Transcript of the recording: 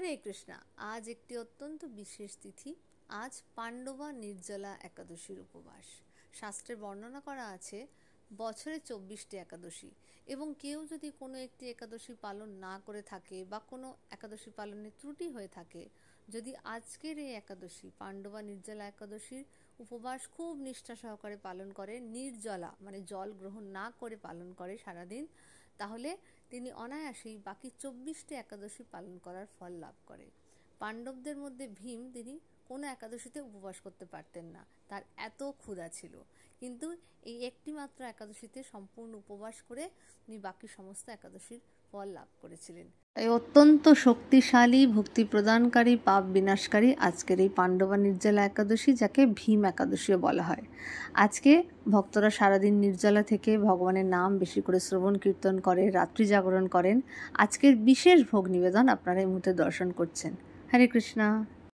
হরে কৃষ্ণা। আজ একটি অত্যন্ত বিশেষ তিথি। আজ পাণ্ডবা নির্জলা একাদশীর উপবাস। শাস্ত্রে বর্ণনা করা আছে বছরে 24টি একাদশী, এবং কেউ যদি কোনো একটি একাদশী পালন না করে থাকে বা কোনো একাদশী পালনে ত্রুটি হয়ে থাকে, যদি আজকের এই একাদশী পাণ্ডবা নির্জলা একাদশীর উপবাস খুব নিষ্ঠা সহকারে পালন করে, নির্জলা মানে জল গ্রহণ না করে পালন করে সারাদিন, তাহলে তিনি অনায়াসেই বাকি 24টি একাদশী পালন করার ফল লাভ করে। পাণ্ডবদের মধ্যে ভীম, তিনি কোনো একাদশীতে উপবাস করতে পারতেন না, তার এত ক্ষুধা ছিল, কিন্তু এই একটি মাত্র একাদশীতে সম্পূর্ণ উপবাস করে উনি বাকি সমস্ত একাদশীর ফল লাভ করেছিলেন। তাই অত্যন্ত শক্তিশালী, ভক্তি প্রদানকারী, পাপ বিনাশকারী আজকের এই পাণ্ডবা নির্জলা একাদশী, যাকে ভীম একাদশীও বলা হয়। আজকে ভক্তরা সারাদিন নির্জলা থেকে ভগবানের নাম বেশি করে শ্রবণ কীর্তন করে, রাত্রি জাগরণ করেন। আজকের বিশেষ ভোগ নিবেদন আপনারা এই মুহূর্তে দর্শন করছেন। হরে কৃষ্ণা।